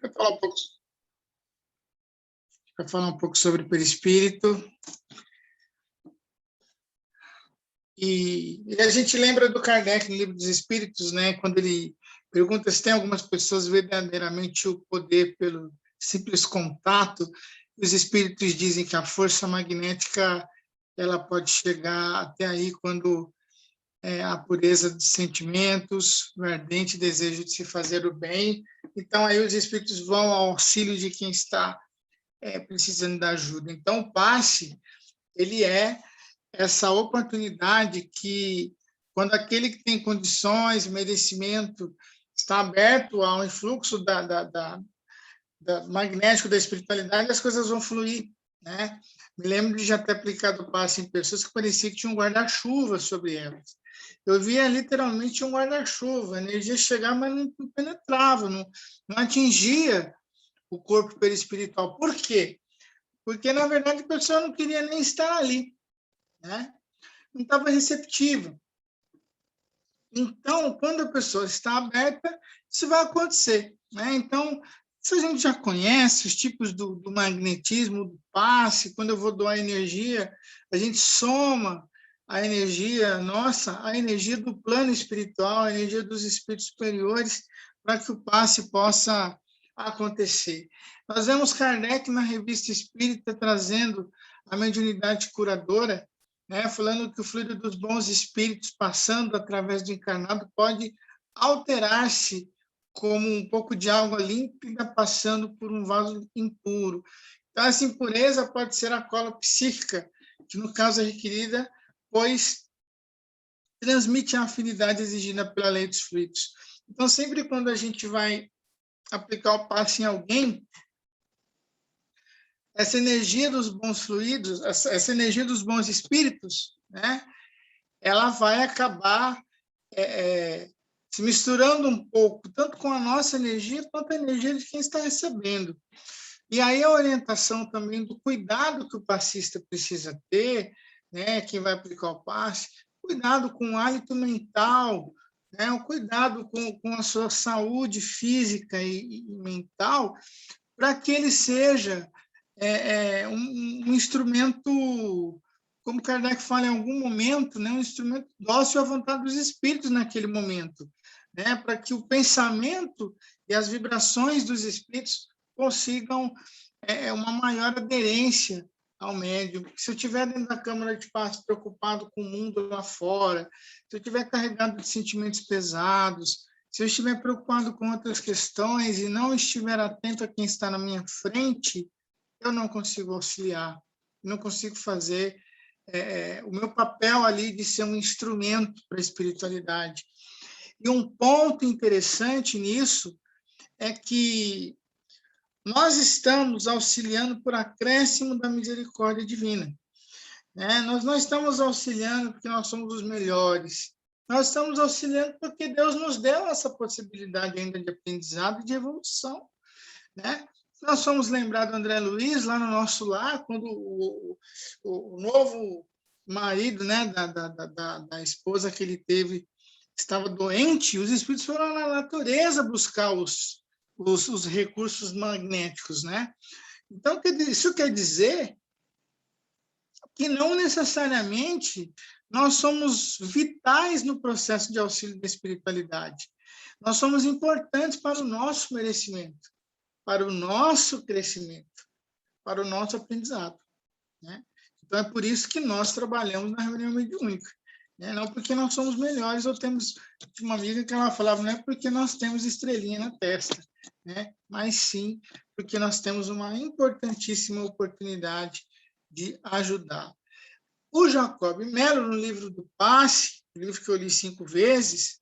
Para falar um pouco sobre o perispírito. E a gente lembra do Kardec, no Livro dos Espíritos, né, quando ele pergunta se tem algumas pessoas verdadeiramente o poder pelo simples contato. Os espíritos dizem que a força magnética ela pode chegar até aí quando a pureza de sentimentos, o ardente desejo de se fazer o bem. Então, aí os espíritos vão ao auxílio de quem está precisando da ajuda. Então, o passe, ele é essa oportunidade que, quando aquele que tem condições, merecimento, está aberto ao influxo da magnético da espiritualidade, as coisas vão fluir, né? Me lembro de já ter aplicado o passe em pessoas que parecia que tinha um guarda-chuva sobre elas. Eu via literalmente um guarda-chuva, a energia chegava, mas não penetrava, não atingia o corpo perispiritual. Por quê? Porque, na verdade, a pessoa não queria nem estar ali, né? Não estava receptiva. Então, quando a pessoa está aberta, isso vai acontecer, né? Então, se a gente já conhece os tipos do magnetismo, do passe, quando eu vou doar energia, a gente soma a energia nossa, a energia do plano espiritual, a energia dos espíritos superiores, para que o passe possa acontecer. Nós vemos Kardec na Revista Espírita trazendo a mediunidade curadora, né, falando que o fluido dos bons espíritos passando através do encarnado pode alterar-se como um pouco de água límpida passando por um vaso impuro. Então, essa impureza pode ser a cola psíquica, que no caso é requerida, pois transmite a afinidade exigida pela lei dos fluidos. Então, sempre quando a gente vai aplicar o passe em alguém, essa energia dos bons fluidos, essa energia dos bons espíritos, né, ela vai acabar se misturando um pouco, tanto com a nossa energia, quanto a energia de quem está recebendo. E aí a orientação também do cuidado que o passista precisa ter, né, quem vai aplicar o passe, cuidado com o hálito mental, né, o cuidado com a sua saúde física e mental, para que ele seja um instrumento, como Kardec fala em algum momento, né, um instrumento dócil à vontade dos espíritos naquele momento, né, para que o pensamento e as vibrações dos espíritos consigam uma maior aderência ao médium. Se eu estiver dentro da câmara de passe preocupado com o mundo lá fora, se eu estiver carregado de sentimentos pesados, se eu estiver preocupado com outras questões e não estiver atento a quem está na minha frente, eu não consigo auxiliar, não consigo fazer o meu papel ali de ser um instrumento para a espiritualidade. E um ponto interessante nisso é que nós estamos auxiliando por acréscimo da misericórdia divina, né? Nós não estamos auxiliando porque nós somos os melhores, nós estamos auxiliando porque Deus nos deu essa possibilidade ainda de aprendizado e de evolução, né? Nós fomos lembrados do André Luiz lá no nosso lar, quando o novo marido, né, da esposa que ele teve estava doente, os espíritos foram na natureza buscar os recursos magnéticos, né? Então, isso quer dizer que não necessariamente nós somos vitais no processo de auxílio da espiritualidade. Nós somos importantes para o nosso merecimento, para o nosso crescimento, para o nosso aprendizado, né? Então, é por isso que nós trabalhamos na reunião mediúnica, né? Não porque nós somos melhores ou temos... Tinha uma amiga que ela falava, não é porque nós temos estrelinha na testa, né? Mas sim porque nós temos uma importantíssima oportunidade de ajudar. O Jacob Mello, no livro do Passe, livro que eu li 5 vezes,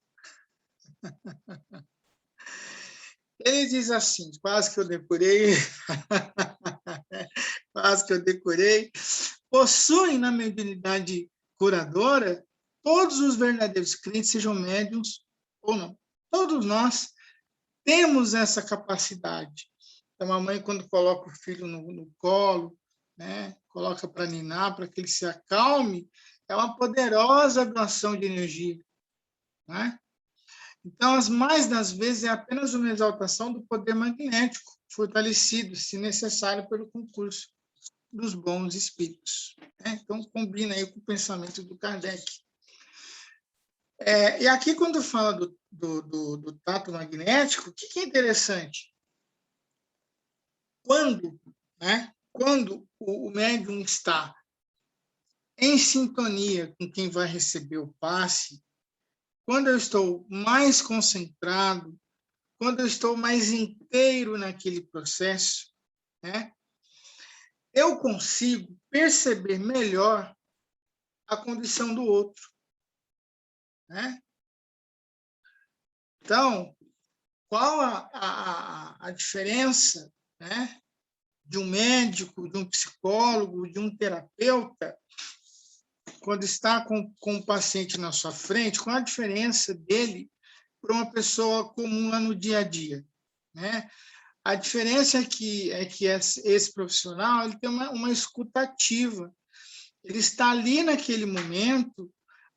ele diz assim, quase que eu decorei, quase que eu decorei, possuem na mediunidade curadora todos os verdadeiros crentes, sejam médiuns ou não. Todos nós temos essa capacidade. Então, a mãe, quando coloca o filho no colo, né, coloca para ninar, para que ele se acalme, é uma poderosa doação de energia, né? Então, as mais das vezes é apenas uma exaltação do poder magnético, fortalecido, se necessário, pelo concurso dos bons espíritos. Né? Então, combina aí com o pensamento do Kardec. E aqui, quando fala do tato magnético, o que é interessante? Quando o médium está em sintonia com quem vai receber o passe, quando eu estou mais concentrado, quando eu estou mais inteiro naquele processo, né, eu consigo perceber melhor a condição do outro. Né? Então, qual a diferença, né, de um médico, de um psicólogo, de um terapeuta, quando está com o paciente na sua frente, qual a diferença dele para uma pessoa comum lá no dia a dia? Né? A diferença é que esse profissional ele tem uma escuta ativa. Ele está ali naquele momento,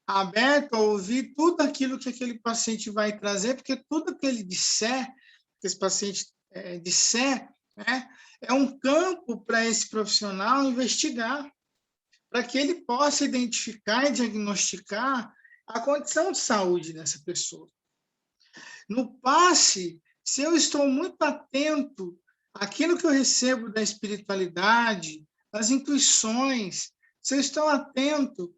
aberto a ouvir tudo aquilo que aquele paciente vai trazer, porque tudo que ele disser, que esse paciente disser, né, é um campo para esse profissional investigar, para que ele possa identificar e diagnosticar a condição de saúde dessa pessoa. No passe, se eu estou muito atento àquilo que eu recebo da espiritualidade, às intuições, se eu estou atento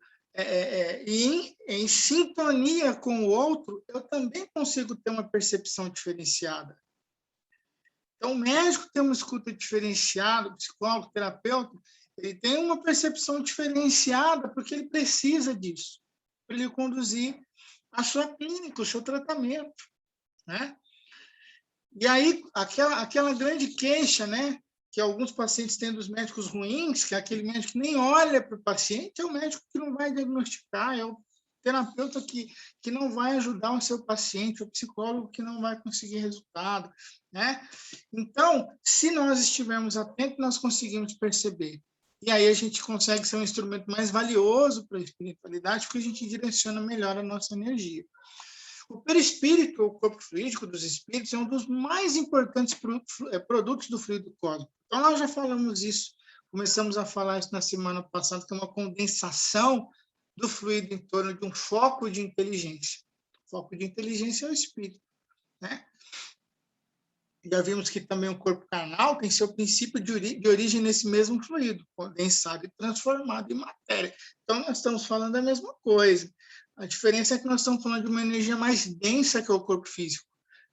e em sintonia com o outro, eu também consigo ter uma percepção diferenciada. Então, o médico tem uma escuta diferenciada, o psicólogo, o terapeuta, ele tem uma percepção diferenciada porque ele precisa disso, para ele conduzir a sua clínica, o seu tratamento. Né? E aí, aquela grande queixa, né, que alguns pacientes têm dos médicos ruins, que é aquele médico que nem olha para o paciente, é o médico que não vai diagnosticar, é o terapeuta que não vai ajudar o seu paciente, o psicólogo que não vai conseguir resultado. Né? Então, se nós estivermos atentos, nós conseguimos perceber. E aí a gente consegue ser um instrumento mais valioso para a espiritualidade, porque a gente direciona melhor a nossa energia. O perispírito, o corpo fluídico dos espíritos, é um dos mais importantes produtos do fluido cósmico. Então, nós já falamos isso, começamos a falar isso na semana passada, que é uma condensação do fluido em torno de um foco de inteligência. O foco de inteligência é o espírito. Né? Já vimos que também o corpo carnal tem seu princípio de origem nesse mesmo fluido, condensado e transformado em matéria. Então, nós estamos falando da mesma coisa. A diferença é que nós estamos falando de uma energia mais densa que é o corpo físico.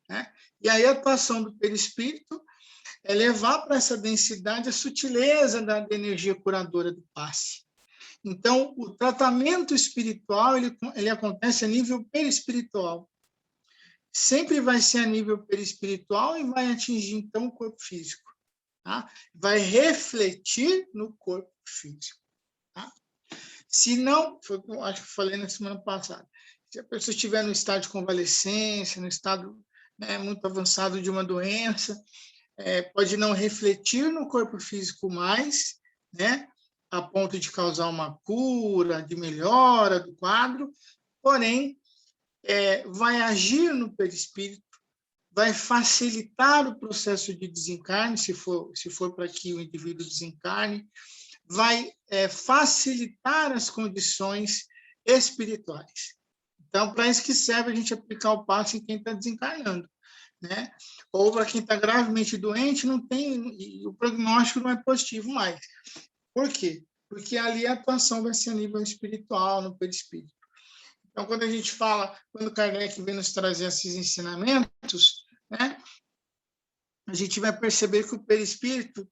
Né? E aí a atuação do perispírito é levar para essa densidade a sutileza da energia curadora do passe. Então, o tratamento espiritual ele acontece a nível perispiritual. Sempre vai ser a nível perispiritual e vai atingir, então, o corpo físico. Tá? Vai refletir no corpo físico. Tá? Se não, acho que eu falei na semana passada, se a pessoa estiver no estado de convalescência, no estado muito avançado de uma doença, pode não refletir no corpo físico mais, né, a ponto de causar uma cura, de melhora do quadro, porém, vai agir no perispírito, vai facilitar o processo de desencarne, se for para que o indivíduo desencarne, vai facilitar as condições espirituais. Então, para isso que serve a gente aplicar o passe em quem está desencarnando. Né? Ou para quem está gravemente doente, não tem, o prognóstico não é positivo mais. Por quê? Porque ali a atuação vai ser a nível espiritual, no perispírito. Então, quando a gente fala, quando Kardec vem nos trazer esses ensinamentos, né, a gente vai perceber que o perispírito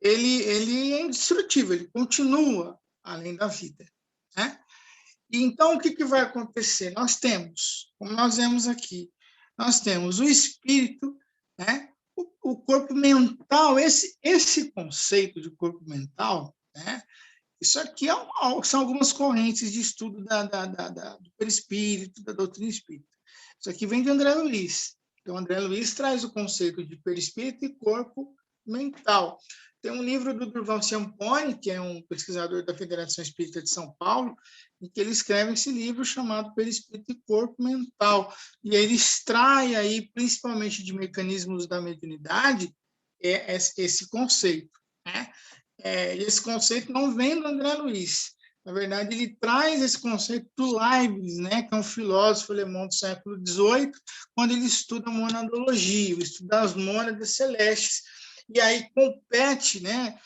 ele é indestrutível, ele continua além da vida. Né? E então, o que vai acontecer? Nós temos, como nós vemos aqui, nós temos o espírito, né? O corpo mental, esse conceito de corpo mental, né? Isso aqui são algumas correntes de estudo do perispírito, da doutrina espírita. Isso aqui vem de André Luiz. Então, André Luiz traz o conceito de perispírito e corpo mental. Tem um livro do Durval Ciampone, que é um pesquisador da Federação Espírita de São Paulo, em que ele escreve esse livro chamado Perispírito e Corpo Mental. E ele extrai aí, principalmente de mecanismos da mediunidade, esse conceito, né? Esse conceito não vem do André Luiz. Na verdade, ele traz esse conceito do Leibniz, né, que é um filósofo alemão do século XVIII, quando ele estuda a monadologia, estuda as mônadas celestes, e aí compete, né,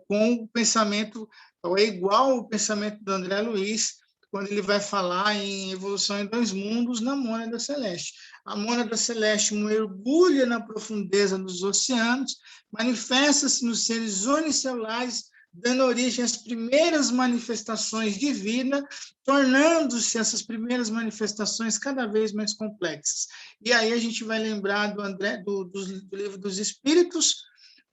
com o pensamento, ou é igual ao pensamento do André Luiz, quando ele vai falar em evolução em dois mundos na mônada celeste. A mônada celeste mergulha na profundeza dos oceanos, manifesta-se nos seres unicelulares, dando origem às primeiras manifestações de vida, tornando-se essas primeiras manifestações cada vez mais complexas. E aí a gente vai lembrar do livro dos Espíritos,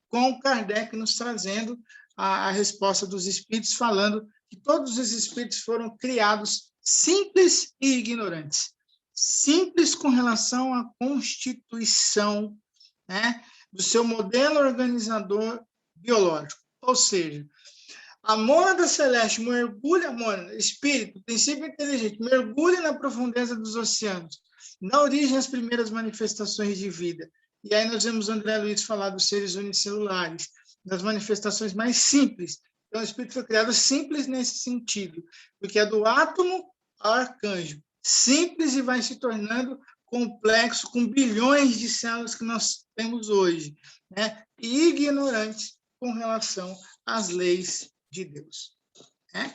com Kardec nos trazendo a resposta dos Espíritos, falando que todos os Espíritos foram criados simples e ignorantes. Simples com relação à constituição, né, do seu modelo organizador biológico. Ou seja, a mônada celeste mergulha, espírito, princípio inteligente, mergulha na profundeza dos oceanos, dá origem às primeiras manifestações de vida. E aí nós vemos André Luiz falar dos seres unicelulares, das manifestações mais simples. Então, o espírito foi criado simples nesse sentido, porque é do átomo ao arcanjo. Simples e vai se tornando complexo, com bilhões de células que nós temos hoje, né? E ignorantes com relação às leis de Deus, né?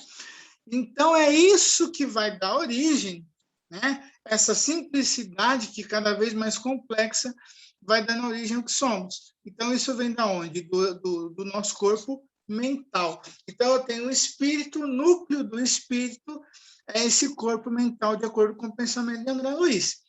Então, é isso que vai dar origem, né? Essa simplicidade que cada vez mais complexa vai dando origem ao que somos. Então, isso vem da onde? Do nosso corpo mental. Então, eu tenho o espírito, o núcleo do espírito é esse corpo mental, de acordo com o pensamento de André Luiz.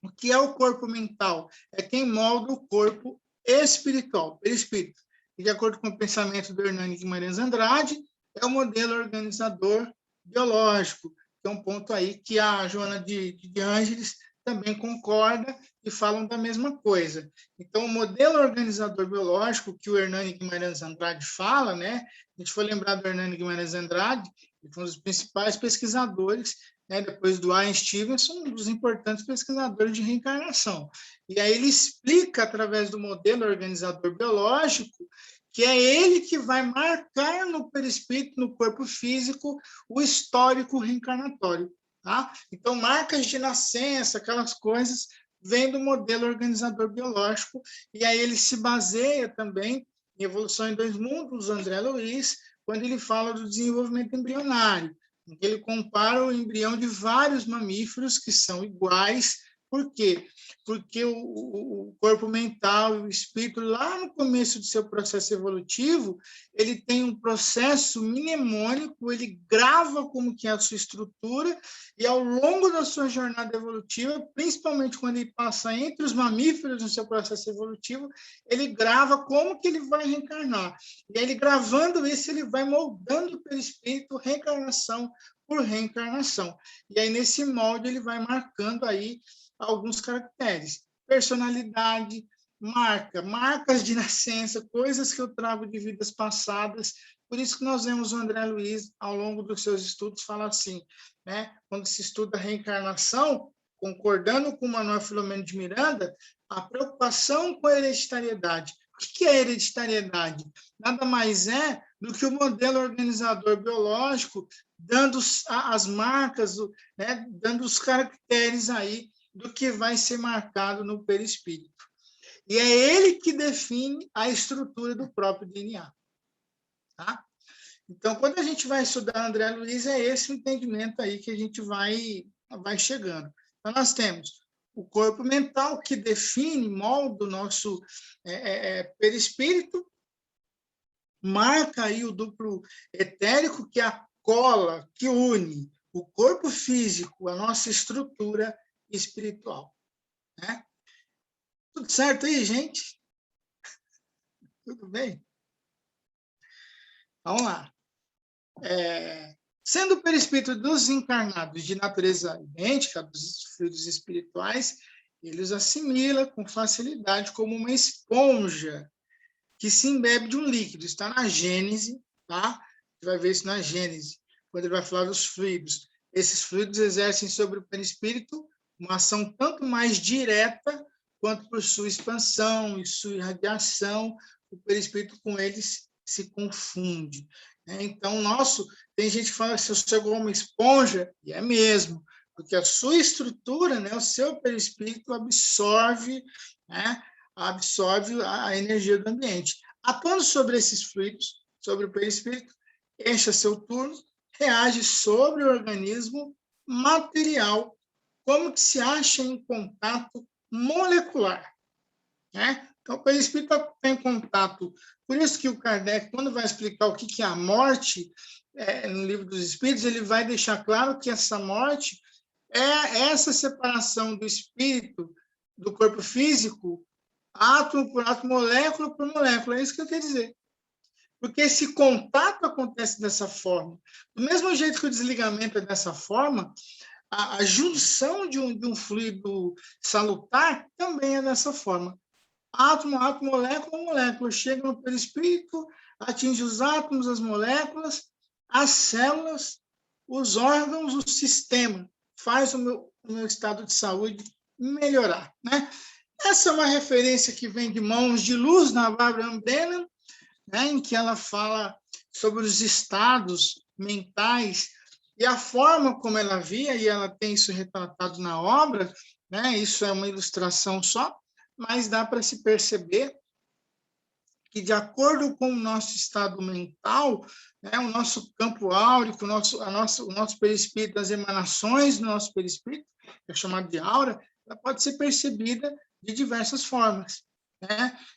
O que é o corpo mental? É quem molda o corpo espiritual, perispírito. E, de acordo com o pensamento do Hernani Guimarães Andrade, é o modelo organizador biológico, que é um ponto aí que a Joana de Ângeles também concorda e falam da mesma coisa. Então, o modelo organizador biológico que o Hernani Guimarães Andrade fala, né? A gente foi lembrar do Hernani Guimarães Andrade, ele foi um dos principais pesquisadores, né, depois do Ian Stevenson, um dos importantes pesquisadores de reencarnação. E aí ele explica, através do modelo organizador biológico, que é ele que vai marcar no perispírito, no corpo físico, o histórico reencarnatório. Tá? Então, marcas de nascença, aquelas coisas, vêm do modelo organizador biológico, e aí ele se baseia também em Evolução em Dois Mundos, André Luiz, quando ele fala do desenvolvimento embrionário. Ele compara o embrião de vários mamíferos que são iguais. Por quê? Porque o corpo mental e o espírito, lá no começo do seu processo evolutivo, ele tem um processo mnemônico, ele grava como que é a sua estrutura, e ao longo da sua jornada evolutiva, principalmente quando ele passa entre os mamíferos no seu processo evolutivo, ele grava como que ele vai reencarnar. E aí, ele gravando isso, ele vai moldando o perispírito reencarnação por reencarnação. E aí, nesse molde, ele vai marcando aí alguns caracteres. Personalidade, marcas de nascença, coisas que eu trago de vidas passadas. Por isso que nós vemos o André Luiz, ao longo dos seus estudos, falar assim, né? Quando se estuda a reencarnação, concordando com o Manuel Filomeno de Miranda, a preocupação com a hereditariedade. O que é hereditariedade? Nada mais é do que o modelo organizador biológico dando as marcas, né, dando os caracteres aí do que vai ser marcado no perispírito. E é ele que define a estrutura do próprio DNA. Tá? Então, quando a gente vai estudar André Luiz, é esse o entendimento aí que a gente vai chegando. Então, nós temos o corpo mental, que define, molda o nosso perispírito, marca aí o duplo etérico, que é a cola que une o corpo físico, a nossa estrutura espiritual. Né? Tudo certo aí, gente? Tudo bem? Vamos lá. Sendo o perispírito dos encarnados de natureza idêntica dos fluidos espirituais, Ele os assimila com facilidade como uma esponja que se embebe de um líquido. Está na Gênese, tá? Você vai ver isso na Gênese, quando ele vai falar dos fluidos. Esses fluidos exercem sobre o perispírito uma ação tanto mais direta quanto por sua expansão e sua irradiação, o perispírito com eles se confunde. Então, tem gente que fala que se eu sou uma esponja, e é mesmo, porque a sua estrutura, o seu perispírito absorve, absorve a energia do ambiente. Atuando sobre esses fluidos, sobre o perispírito, enche seu turno, reage sobre o organismo material, como que se acha em contato molecular. Então, o perispírito está em contato. Por isso que o Kardec, quando vai explicar o que é a morte, no Livro dos Espíritos, ele vai deixar claro que essa morte é essa separação do espírito do corpo físico, átomo por átomo, molécula por molécula. É isso que eu quero dizer. Porque esse contato acontece dessa forma. Do mesmo jeito que o desligamento é dessa forma, a junção de um fluido salutar também é dessa forma. Átomo, átomo, molécula, molécula. Chega no perispírito, atinge os átomos, as moléculas, as células, os órgãos, o sistema. Faz o meu estado de saúde melhorar. Essa é uma referência que vem de Mãos de Luz, na Barbara Brennan, em que ela fala sobre os estados mentais e a forma como ela via, e ela tem isso retratado na obra, isso é uma ilustração só, mas dá para se perceber que, de acordo com o nosso estado mental, o nosso campo áurico, o nosso perispírito, as emanações do nosso perispírito, que é chamado de aura, ela pode ser percebida de diversas formas.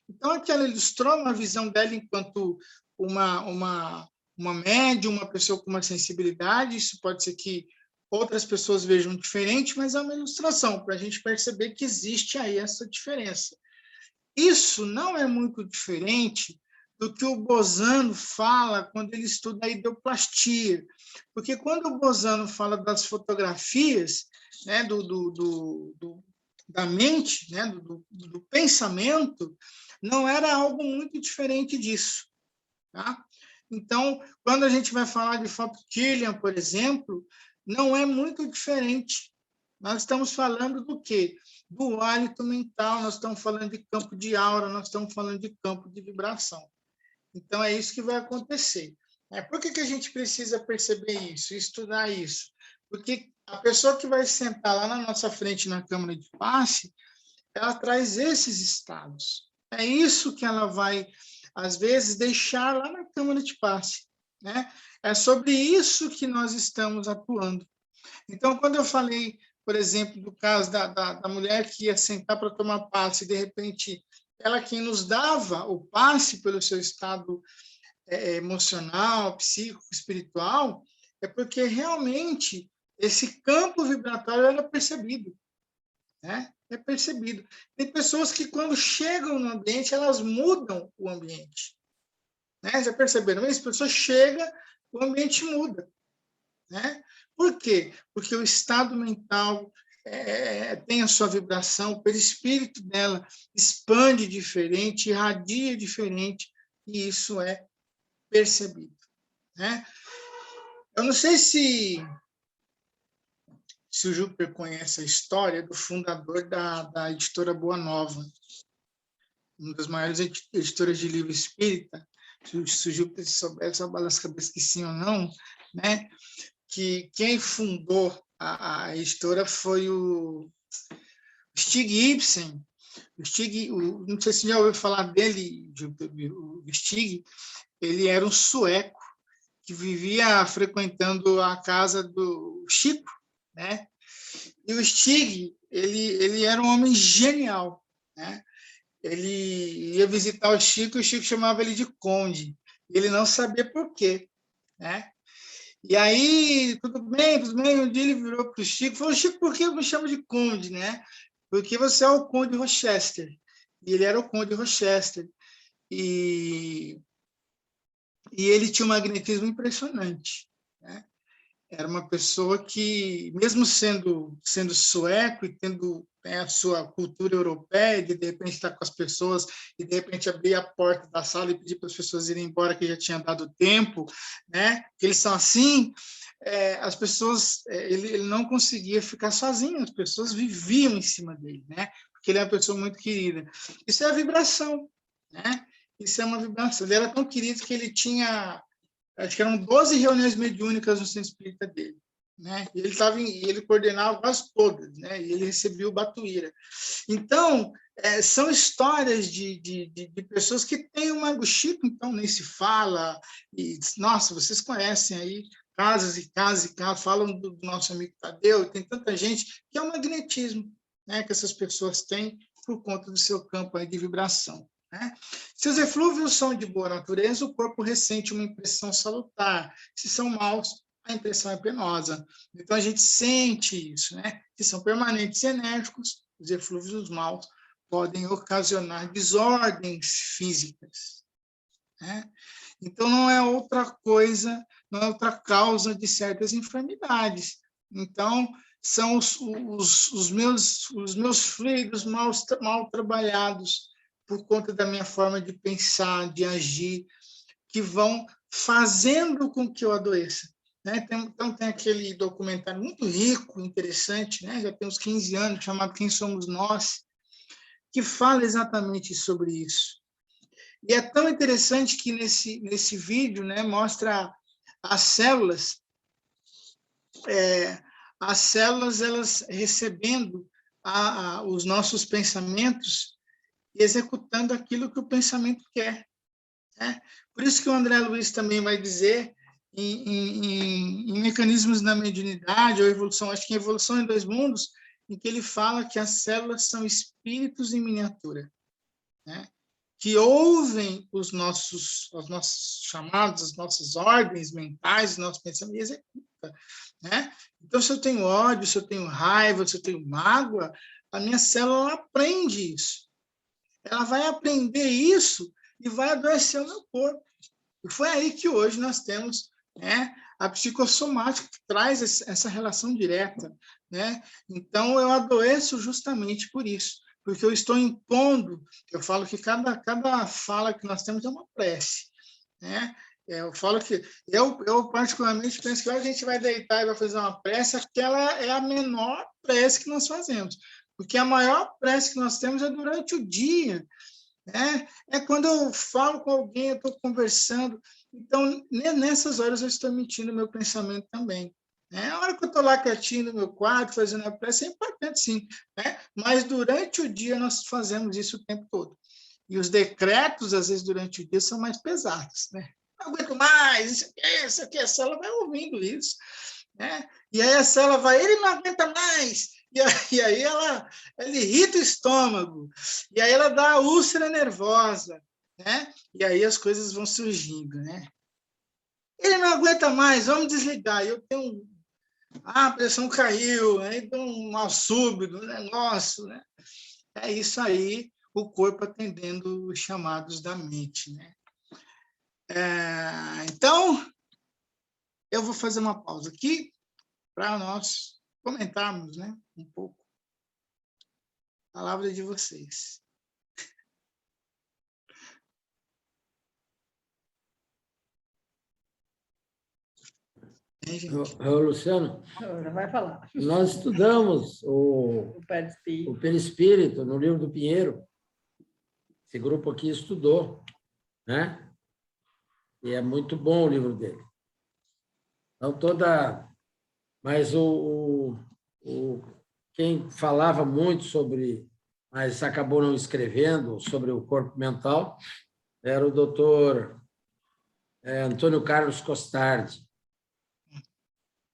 Então, aqui ela ilustrou uma visão dela enquanto uma médium, uma pessoa com uma sensibilidade. Isso pode ser que outras pessoas vejam diferente, mas é uma ilustração para a gente perceber que existe aí essa diferença. Isso não é muito diferente do que o Bosano fala quando ele estuda a ideoplastia, porque quando o Bosano fala das fotografias, da mente, do pensamento, não era algo muito diferente disso. Tá? Então, quando a gente vai falar de foto Kirlian, por exemplo, não é muito diferente. Nós estamos falando do quê? Do hálito mental, nós estamos falando de campo de aura, nós estamos falando de campo de vibração. Então, é isso que vai acontecer. Por que a gente precisa perceber isso, estudar isso? Porque a pessoa que vai sentar lá na nossa frente na câmara de passe, ela traz esses estados. É isso que ela vai, às vezes, deixar lá na câmara de passe. É sobre isso que nós estamos atuando. Então, quando eu falei, por exemplo, do caso da mulher que ia sentar para tomar passe, e, de repente, ela quem nos dava o passe pelo seu estado emocional, psíquico, espiritual, é porque realmente esse campo vibratório era percebido. É percebido. Tem pessoas que, quando chegam no ambiente, elas mudam o ambiente. Já perceberam isso? A pessoa chega, o ambiente muda. Por quê? Porque o estado mental tem a sua vibração, o perispírito dela expande diferente, irradia diferente, e isso é percebido. Eu não sei se o Júpiter conhece a história do fundador da editora Boa Nova, uma das maiores editoras de livro espírita. Se o Júpiter souber, só balança a cabeça que sim ou não, que quem fundou a editora foi o Stig Ibsen. Não sei se você já ouviu falar dele, o Stig. Ele era um sueco que vivia frequentando a casa do Chico, E o Stig, ele era um homem genial, Ele ia visitar o Chico chamava ele de Conde. Ele não sabia por quê, E aí, tudo bem. Um dia ele virou para o Chico e falou: Chico, por que me chama de Conde, Porque você é o Conde Rochester. E ele era o Conde Rochester. E ele tinha um magnetismo impressionante, Era uma pessoa que, mesmo sendo sueco e tendo a sua cultura europeia, de repente estar com as pessoas e de repente abrir a porta da sala e pedir para as pessoas irem embora, que já tinha dado tempo, né? Que eles são assim, as pessoas, ele não conseguia ficar sozinho, as pessoas viviam em cima dele, né? Porque ele é uma pessoa muito querida. Isso é a vibração, né? Isso é uma vibração. Ele era tão querido que ele tinha, acho que eram 12 reuniões mediúnicas no centro espírita dele, né? E ele coordenava quase todas, né? E ele recebia o Batuíra. Então, são histórias de pessoas que têm uma... O Chico, então, nem se fala. E, nossa, vocês conhecem aí casas e casas e casas, falam do nosso amigo Tadeu, tem tanta gente, que é um magnetismo, né? Que essas pessoas têm por conta do seu campo aí de vibração, né? Se os eflúvios são de boa natureza, o corpo ressente uma impressão salutar. Se são maus, a impressão é penosa. Então, a gente sente isso, né? Se são permanentes e enérgicos, os eflúvios maus podem ocasionar desordens físicas, né? Então, não é outra coisa, não é outra causa de certas enfermidades. Então, são os meus fluidos mal trabalhados por conta da minha forma de pensar, de agir, que vão fazendo com que eu adoeça, né? Então, tem aquele documentário muito rico, interessante, né? Já tem uns 15 anos, chamado Quem Somos Nós, que fala exatamente sobre isso. E é tão interessante que nesse vídeo, né, mostra as células, elas recebendo os nossos pensamentos e executando aquilo que o pensamento quer, né? Por isso que o André Luiz também vai dizer em Mecanismos da Mediunidade ou Evolução, acho que em Evolução em Dois Mundos, em que ele fala que as células são espíritos em miniatura, né? Que ouvem os nossos chamados, as nossas ordens mentais, os nossos pensamentos, e executa, né? Então, se eu tenho ódio, se eu tenho raiva, se eu tenho mágoa, a minha célula aprende isso. Ela vai aprender isso e vai adoecer o meu corpo. E foi aí que hoje nós temos, né, a psicossomática, que traz essa relação direta, né? Então, eu adoeço justamente por isso, porque eu estou impondo. Eu falo que cada fala que nós temos é uma prece, né? Eu falo que eu particularmente penso que a gente vai deitar e vai fazer uma prece, aquela é a menor prece que nós fazemos, porque a maior prece que nós temos é durante o dia, né? É quando eu falo com alguém, eu estou conversando. Então, nessas horas eu estou emitindo meu pensamento também, né? A hora que eu estou lá quietinho no meu quarto, fazendo a prece, é importante, sim, né? Mas durante o dia nós fazemos isso o tempo todo. E os decretos, às vezes, durante o dia, são mais pesados, né? Não aguento mais, isso aqui, a célula vai ouvindo isso, né? E aí a célula vai, ele não aguenta mais, e aí ela irrita o estômago, e aí ela dá a úlcera nervosa, né? E aí as coisas vão surgindo, né? Ele não aguenta mais, vamos desligar. Eu tenho a pressão caiu, aí deu um mal súbito, um negócio, né? É isso aí, o corpo atendendo os chamados da mente, né? Então, eu vou fazer uma pausa aqui para nós comentarmos, né, um pouco a palavra de vocês. Hein, gente? Luciano, Já vai falar. nós estudamos o perispírito no livro do Pinheiro. Esse grupo aqui estudou, né? E é muito bom o livro dele. Então, mas quem falava muito sobre, mas acabou não escrevendo, sobre o corpo mental, era o doutor Antônio Carlos Costardi.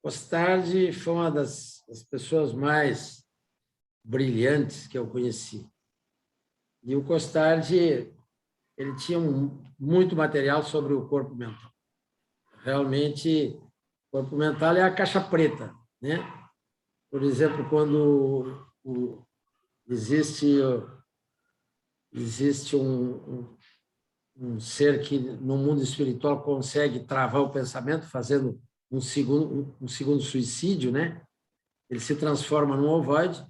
Costardi foi uma das pessoas mais brilhantes que eu conheci. E o Costardi, ele tinha muito material sobre o corpo mental. Realmente, o corpo mental é a caixa preta, né? Por exemplo, quando existe um ser que no mundo espiritual consegue travar o pensamento fazendo um segundo suicídio, né? Ele se transforma num ovoide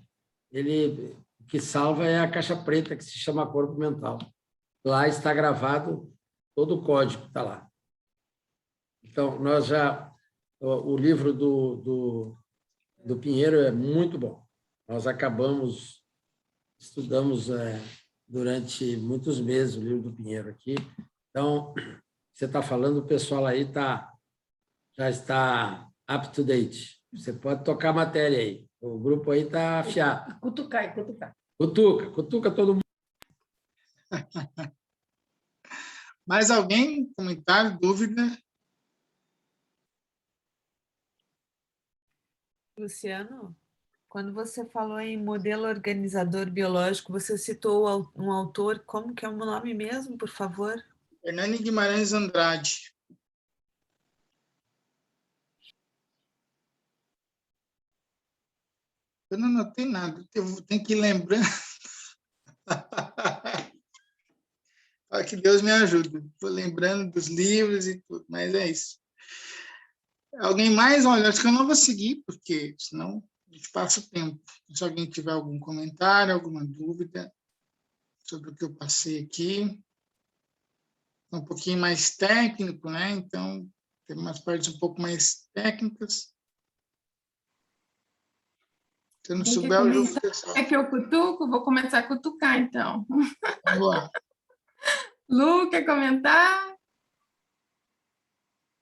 o que salva é a caixa preta, que se chama corpo mental. Lá está gravado todo o código, está lá. Então, o livro do Pinheiro é muito bom. Nós estudamos durante muitos meses o livro do Pinheiro aqui. Então, você está falando, o pessoal aí já está up to date. Você pode tocar a matéria aí. O grupo aí está afiado. Cutucar. Cutuca todo mundo. Mais alguém? Comentário, dúvida? Luciano, quando você falou em modelo organizador biológico, você citou um autor, como que é o nome mesmo, por favor? Hernani Guimarães Andrade. Eu não anotei nada, eu tenho que ir lembrando. Olha, que Deus me ajude. Estou lembrando dos livros e tudo, mas é isso. Alguém mais? Olha, acho que eu não vou seguir, porque senão a gente passa o tempo. Se alguém tiver algum comentário, alguma dúvida sobre o que eu passei aqui. É um pouquinho mais técnico, né? Então, tem umas partes um pouco mais técnicas. Se não souber, eu jogo pessoal. É que eu cutuco? Vou começar a cutucar, então. Vamos lá. Lu, quer comentar?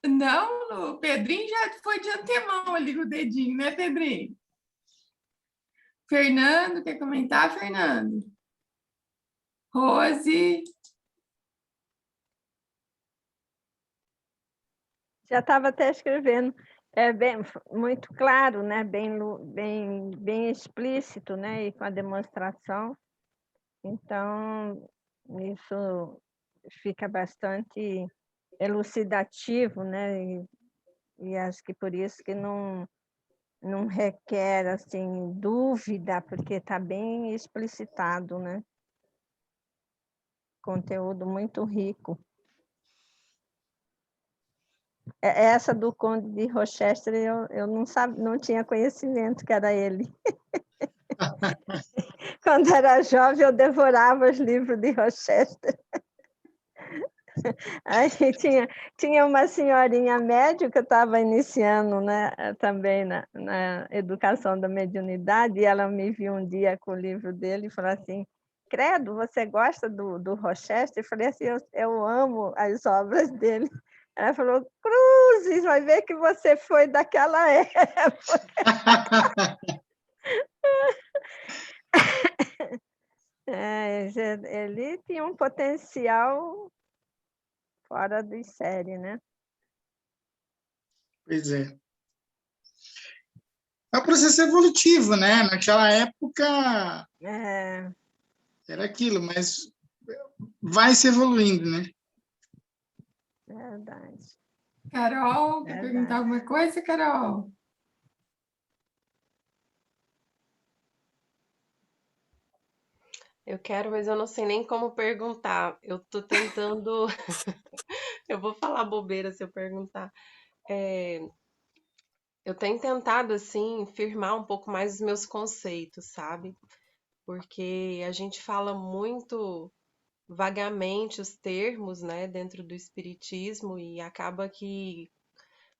Não, Lu. Pedrinho já foi de antemão ali no dedinho, né, Pedrinho? Fernando, quer comentar, Fernando? Rose? Já estava até escrevendo. É muito claro, né? Bem explícito, né? E com a demonstração. Então, isso fica bastante elucidativo, né? E acho que por isso que não requer assim dúvida, porque está bem explicitado, né? Conteúdo muito rico. Essa do Conde de Rochester, eu não tinha conhecimento que era ele. Quando era jovem, eu devorava os livros de Rochester. Aí tinha uma senhorinha médica que estava iniciando, né, também na educação da mediunidade, e ela me viu um dia com o livro dele e falou assim: Credo, você gosta do Rochester? Eu falei assim: eu amo as obras dele. Ela falou: Cruzes, vai ver que você foi daquela época. Ele tinha um potencial fora de série, né? Pois é. É um processo evolutivo, né? Naquela época era aquilo, mas vai se evoluindo, né? Verdade. Carol, quer perguntar alguma coisa, Carol? Eu quero, mas eu não sei nem como perguntar. Eu tô tentando. Eu vou falar bobeira se eu perguntar. Eu tenho tentado, assim, firmar um pouco mais os meus conceitos, sabe? Porque a gente fala muito vagamente os termos, né, dentro do espiritismo e acaba que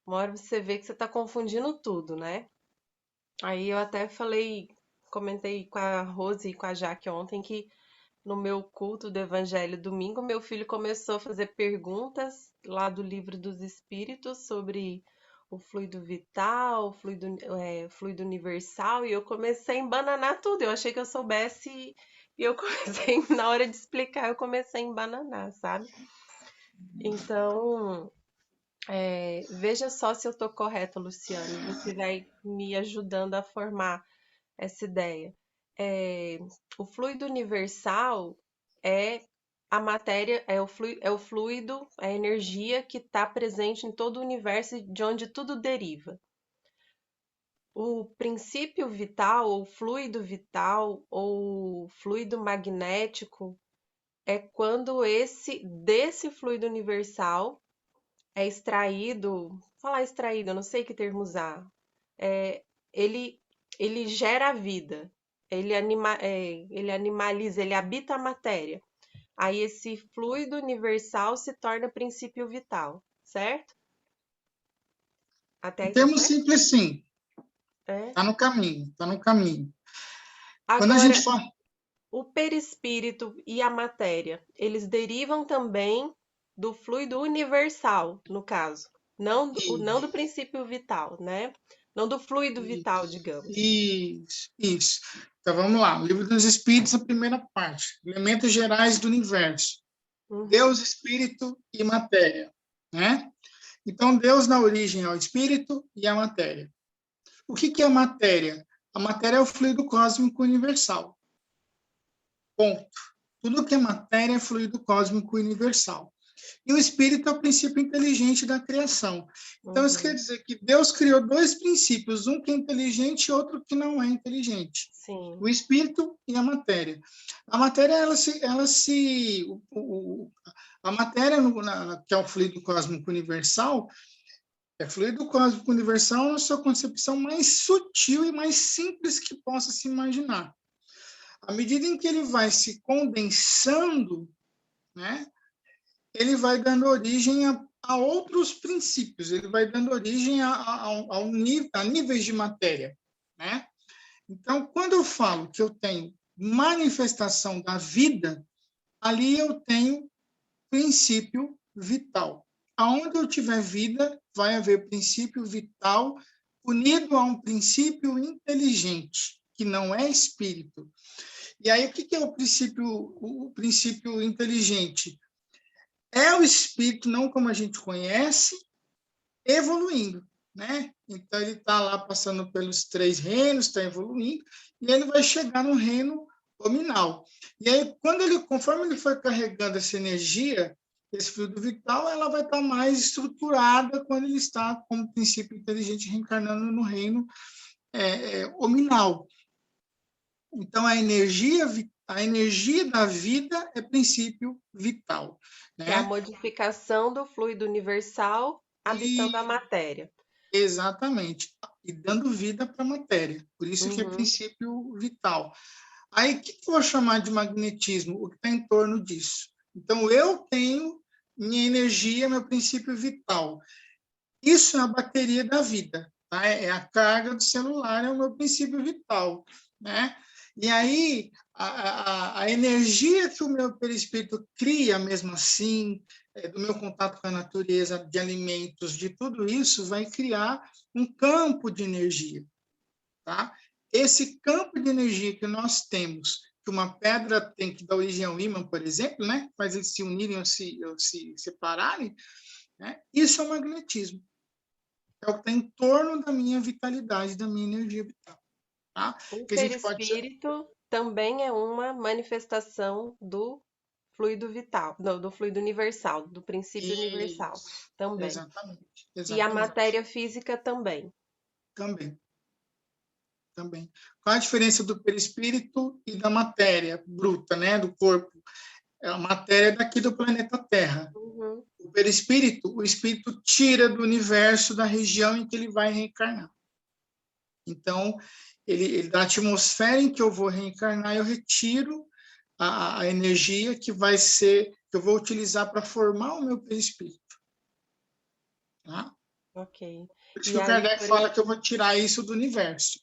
uma hora você vê que você tá confundindo tudo, né? Aí eu até comentei com a Rose e com a Jaque ontem que no meu culto do Evangelho domingo, meu filho começou a fazer perguntas lá do Livro dos Espíritos sobre o fluido vital, fluido universal, e eu comecei a embananar tudo. Eu achei que eu soubesse e eu comecei, na hora de explicar, eu comecei a embananar, sabe? Então, veja só se eu estou correta, Luciano. Você vai me ajudando a formar essa ideia. O fluido universal é a matéria, é o fluido, a energia que está presente em todo o universo e de onde tudo deriva. O princípio vital, ou fluido vital, ou fluido magnético, é quando desse fluido universal é extraído, falar extraído, eu não sei que termo usar, ele gera a vida. ele animaliza, ele habita a matéria. Aí esse fluido universal se torna princípio vital, certo? Até Em aí tá termos certo? simples, sim. É. Está no caminho, está no caminho. Quando a gente Agora, fala... o perispírito e a matéria, eles derivam também do fluido universal, no caso. Não do princípio vital, né? Não do fluido vital, digamos. Isso, isso. Então, vamos lá. O Livro dos Espíritos, a primeira parte. Elementos gerais do universo. Uhum. Deus, Espírito e matéria, né? Então, Deus dá origem ao Espírito e à matéria. O que é a matéria? A matéria é o fluido cósmico universal. Ponto. Tudo que é matéria é fluido cósmico universal. E o espírito é o princípio inteligente da criação. Então, isso quer dizer que Deus criou dois princípios, um que é inteligente e outro que não é inteligente. Sim. O espírito e a matéria. A matéria, a matéria, que é o fluido cósmico universal, é fluido cósmico universal na sua concepção mais sutil e mais simples que possa se imaginar. À medida em que ele vai se condensando, né, ele vai dando origem a outros princípios, ele vai dando origem a níveis de matéria, né? Então, quando eu falo que eu tenho manifestação da vida, ali eu tenho princípio vital. Aonde eu tiver vida, vai haver princípio vital unido a um princípio inteligente, que não é espírito. E aí, o que é o princípio inteligente? É o espírito, não como a gente conhece, evoluindo, né? Então, ele está lá passando pelos 3 reinos, está evoluindo, e ele vai chegar no reino nominal. E aí, conforme ele for carregando essa energia, esse fluido vital, ela vai estar mais estruturada quando ele está como princípio inteligente reencarnando no reino nominal. Então, a energia da vida é princípio vital, né? Que é a modificação do fluido universal habitando a matéria. Exatamente. E dando vida para a matéria. Por isso que é princípio vital. Aí, o que eu vou chamar de magnetismo? O que está em torno disso. Então, eu tenho minha energia, meu princípio vital. Isso é a bateria da vida. Tá? É a carga do celular, é o meu princípio vital, né? E aí, a energia que o meu perispírito cria, mesmo assim, do meu contato com a natureza, de alimentos, de tudo isso, vai criar um campo de energia. Tá? Esse campo de energia que nós temos, que uma pedra tem que dar origem ao ímã, por exemplo, né? Faz eles se unirem ou se separarem, né? Isso é o magnetismo. É o que está em torno da minha vitalidade, da minha energia vital. Tá? O Que a gente pode dizer... perispírito também é uma manifestação do fluido vital, do fluido universal, do princípio universal também. Exatamente. E a matéria física também. Também. Qual a diferença do perispírito e da matéria bruta, né, do corpo? A matéria é daqui do planeta Terra. O perispírito, o espírito tira do universo, da região em que ele vai reencarnar. Então, ele da atmosfera em que eu vou reencarnar, eu retiro a energia que eu vou utilizar para formar o meu perispírito. Tá? Ok. Por isso que o Kardec fala que eu vou tirar isso do universo.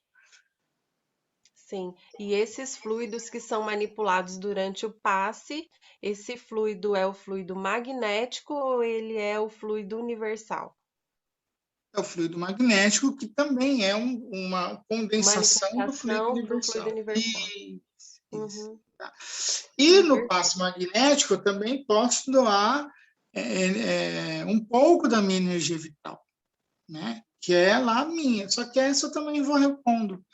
Sim. E esses fluidos que são manipulados durante o passe, esse fluido é o fluido magnético ou ele é o fluido universal? É o fluido magnético, que também é uma condensação do fluido universal. Isso. Tá. E no passe magnético, eu também posso doar um pouco da minha energia vital, né? Que é lá minha. Só que essa eu também vou repondo,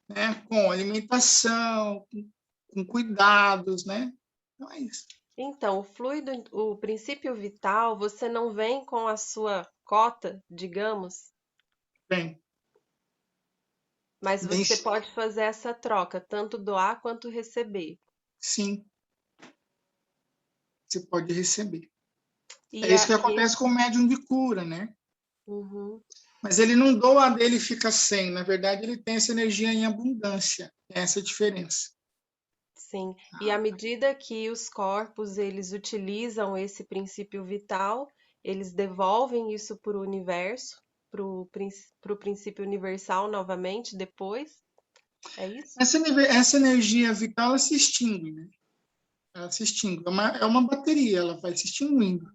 né? Com alimentação, com cuidados, né? Então é isso. Então, o princípio vital, você não vem com a sua cota, digamos? Bem. Mas você pode fazer essa troca, tanto doar quanto receber. Sim. Você pode receber. É isso que acontece com o médium de cura, né? Mas ele não doa a dele e fica sem. Na verdade, ele tem essa energia em abundância. É essa a diferença. Sim. E à medida que os corpos eles utilizam esse princípio vital, eles devolvem isso para o universo, para o princípio universal novamente depois. É isso? Essa energia vital, ela se extingue, né? Ela se extingue. É uma bateria, ela vai se extinguindo.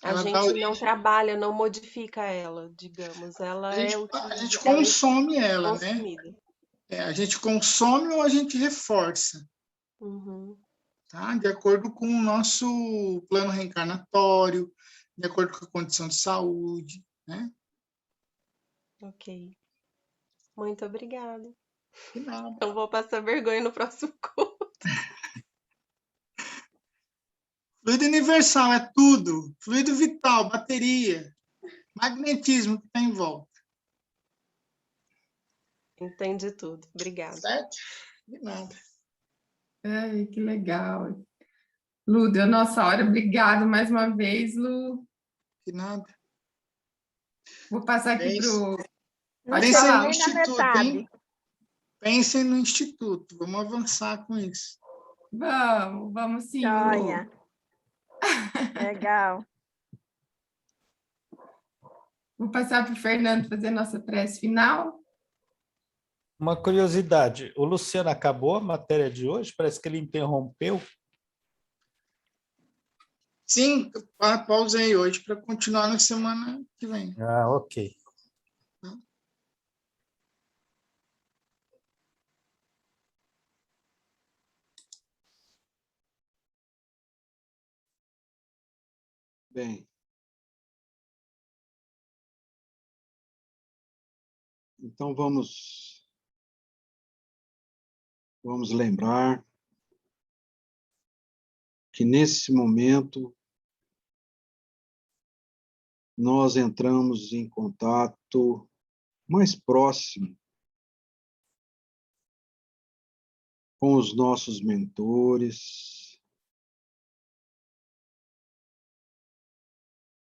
A Ela dá gente não origem. trabalha, não modifica ela, digamos. Ela é A gente ela é consome ela, né? consumida. A gente consome ou a gente reforça, Uhum. tá? De acordo com o nosso plano reencarnatório, de acordo com a condição de saúde, né? Ok. Muito obrigada. E nada. Não vou passar vergonha no próximo culto. Fluido universal é tudo. Fluido vital, bateria, magnetismo que está em volta. Entendi tudo. Obrigada. Certo? De nada. Ai, que legal. Lu, deu nossa hora. Obrigado mais uma vez, Lu. De nada. Vou passar aqui para Pense, o... Não Pode pensem chegou no falar. nem na instituto, metade. hein? Pensem no instituto. Vamos avançar com isso. Vamos sim, Lu. Joia. Legal. Vou passar para o Fernando fazer nossa prece final. Uma curiosidade, o Luciano acabou a matéria de hoje? Parece que ele interrompeu. Sim, pausei hoje para continuar na semana que vem. Ah, ok. Bem, então vamos lembrar que nesse momento nós entramos em contato mais próximo com os nossos mentores,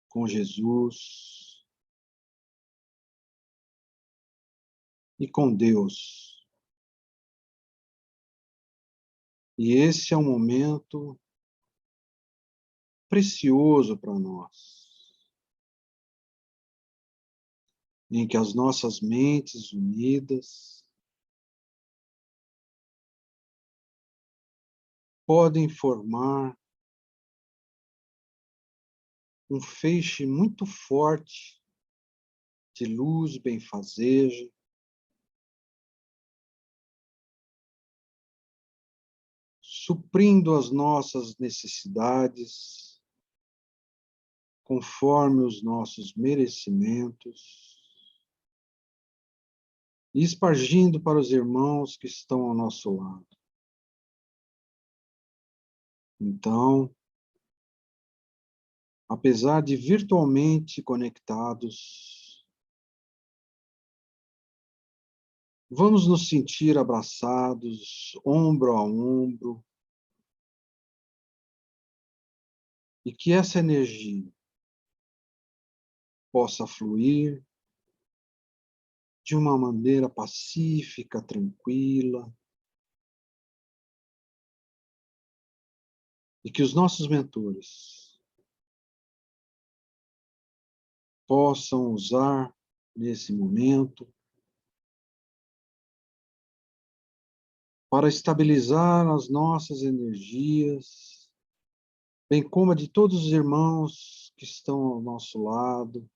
com Jesus e com Deus. E esse é um momento precioso para nós, em que as nossas mentes unidas podem formar um feixe muito forte de luz benfazeja, suprindo as nossas necessidades conforme os nossos merecimentos e espargindo para os irmãos que estão ao nosso lado. Então, apesar de virtualmente conectados, vamos nos sentir abraçados, ombro a ombro, e que essa energia possa fluir de uma maneira pacífica, tranquila, e que os nossos mentores possam usar nesse momento para estabilizar as nossas energias, bem como a de todos os irmãos que estão ao nosso lado,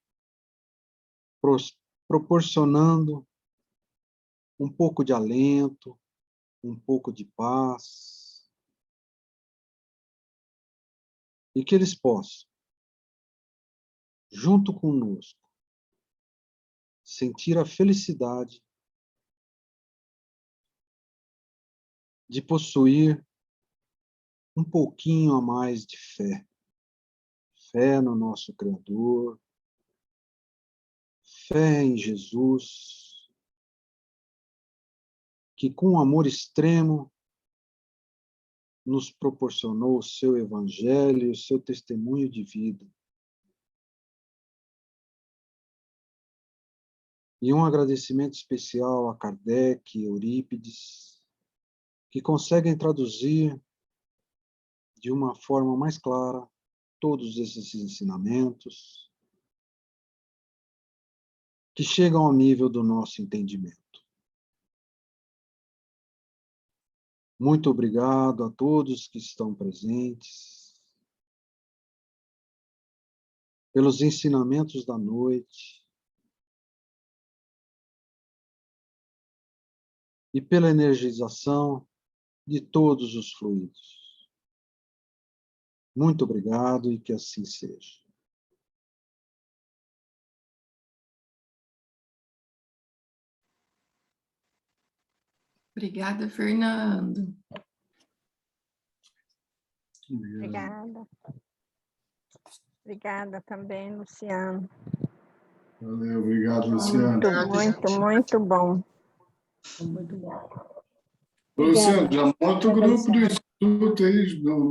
proporcionando um pouco de alento, um pouco de paz, e que eles possam, junto conosco, sentir a felicidade de possuir um pouquinho a mais de fé. Fé no nosso Criador, fé em Jesus, que com amor extremo nos proporcionou o seu evangelho e o seu testemunho de vida. E um agradecimento especial a Kardec e Eurípides, que conseguem traduzir de uma forma mais clara todos esses ensinamentos, que chegam ao nível do nosso entendimento. Muito obrigado a todos que estão presentes, pelos ensinamentos da noite e pela energização de todos os fluidos. Muito obrigado e que assim seja. Obrigada, Fernando. Obrigada. Obrigada também, Luciano. Valeu, obrigado, Luciano. Muito bom. Muito bom. Luciano, já monta o grupo do Instituto aí,